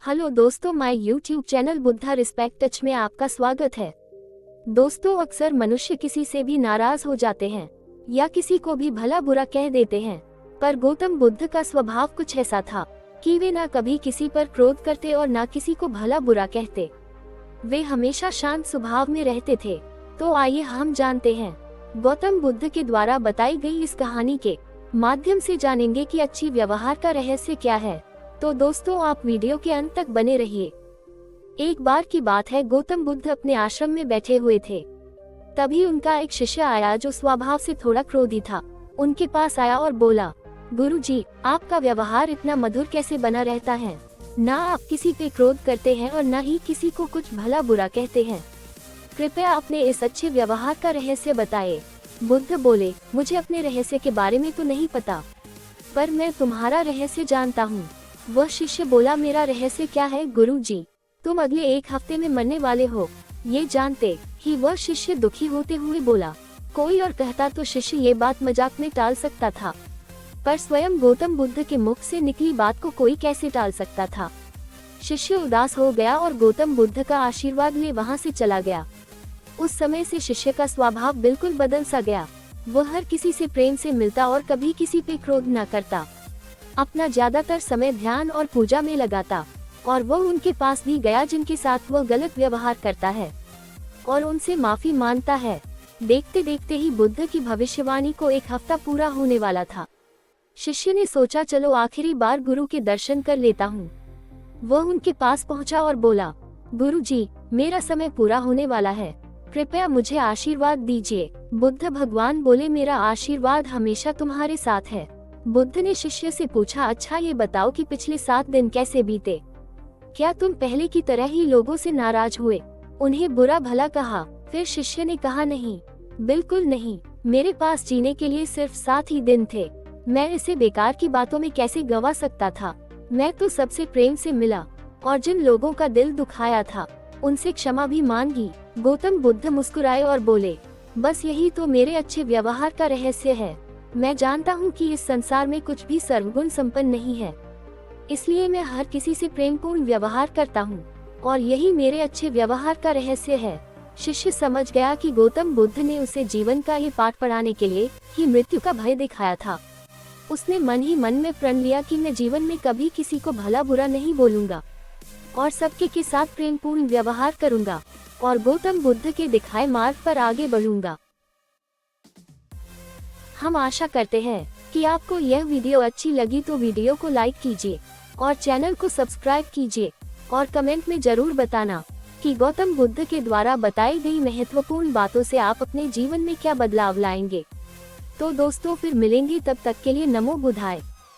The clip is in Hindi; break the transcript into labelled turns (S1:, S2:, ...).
S1: हेलो दोस्तों, my YouTube channel Buddha respect touch में आपका स्वागत है। दोस्तों, अक्सर मनुष्य किसी से भी नाराज हो जाते हैं या किसी को भी भला बुरा कह देते हैं, पर गौतम बुद्ध का स्वभाव कुछ ऐसा था कि वे ना कभी किसी पर क्रोध करते और ना किसी को भला बुरा कहते। वे हमेशा शांत स्वभाव में रहते थे। तो आइए हम जानते हैं गौतम बुद्ध के द्वारा बताई गई इस कहानी के माध्यम से जानेंगे कि अच्छी व्यवहार का रहस्य क्या है। तो दोस्तों, आप वीडियो के अंत तक बने रहिए। एक बार की बात है, गौतम बुद्ध अपने आश्रम में बैठे हुए थे। तभी उनका एक शिष्य आया जो स्वभाव से थोड़ा क्रोधी था। उनके पास आया और बोला, गुरुजी, आपका व्यवहार इतना मधुर कैसे बना रहता है? ना आप किसी पे क्रोध करते हैं और ना ही किसी को कुछ भला बुरा कहते हैं। कृपया अपने इस अच्छे व्यवहार का रहस्य बताएं। बुद्ध बोले, मुझे अपने रहस्य के बारे में तो नहीं पता, पर मैं तुम्हारा रहस्य जानता हूँ। वह शिष्य बोला, मेरा रहस्य क्या है गुरुजी? तुम अगले 1 हफ्ते में मरने वाले हो। ये जानते ही वह शिष्य दुखी होते हुए बोला। कोई और कहता तो शिष्य ये बात मजाक में टाल सकता था, पर स्वयं गौतम बुद्ध के मुख से निकली बात को कोई कैसे टाल सकता था। शिष्य उदास हो गया और गौतम बुद्ध का आशीर्वाद ले वहां से चला गया। उस समय से शिष्य का स्वभाव बिल्कुल बदल सा गया। वह हर किसी से प्रेम से मिलता और कभी किसी पे क्रोध न करता। अपना ज्यादातर समय ध्यान और पूजा में लगाता, और वह उनके पास भी गया जिनके साथ वह गलत व्यवहार करता है और उनसे माफी मांगता है। देखते देखते ही बुद्ध की भविष्यवाणी को 1 हफ्ता पूरा होने वाला था। शिष्य ने सोचा, चलो आखिरी बार गुरु के दर्शन कर लेता हूँ। वह उनके पास पहुँचा और बोला, गुरुजी, मेरा समय पूरा होने वाला है, कृपया मुझे आशीर्वाद दीजिए। बुद्ध भगवान बोले, मेरा आशीर्वाद हमेशा तुम्हारे साथ है। बुद्ध ने शिष्य से पूछा, अच्छा ये बताओ कि पिछले 7 दिन कैसे बीते? क्या तुम पहले की तरह ही लोगों से नाराज हुए, उन्हें बुरा भला कहा? फिर शिष्य ने कहा, नहीं, बिल्कुल नहीं। मेरे पास जीने के लिए सिर्फ 7 ही दिन थे। मैं इसे बेकार की बातों में कैसे गंवा सकता था? मैं तो सबसे प्रेम से मिला और जिन लोगों का दिल दुखाया था उनसे क्षमा भी मांगी। गौतम बुद्ध मुस्कुराए और बोले, बस यही तो मेरे अच्छे व्यवहार का रहस्य है। मैं जानता हूँ कि इस संसार में कुछ भी सर्वगुण संपन्न नहीं है, इसलिए मैं हर किसी से प्रेमपूर्ण व्यवहार करता हूँ और यही मेरे अच्छे व्यवहार का रहस्य है। शिष्य समझ गया कि गौतम बुद्ध ने उसे जीवन का ये पाठ पढ़ाने के लिए ही मृत्यु का भय दिखाया था। उसने मन ही मन में प्रण लिया कि मैं जीवन में कभी किसी को भला बुरा नहीं बोलूंगा और सबके के साथ प्रेमपूर्ण व्यवहार करूंगा और गौतम बुद्ध के दिखाए मार्ग पर आगे बढ़ूंगा। हम आशा करते हैं कि आपको यह वीडियो अच्छी लगी, तो वीडियो को लाइक कीजिए और चैनल को सब्सक्राइब कीजिए और कमेंट में जरूर बताना कि गौतम बुद्ध के द्वारा बताई गई महत्वपूर्ण बातों से आप अपने जीवन में क्या बदलाव लाएंगे। तो दोस्तों, फिर मिलेंगे, तब तक के लिए नमो बुद्धाय।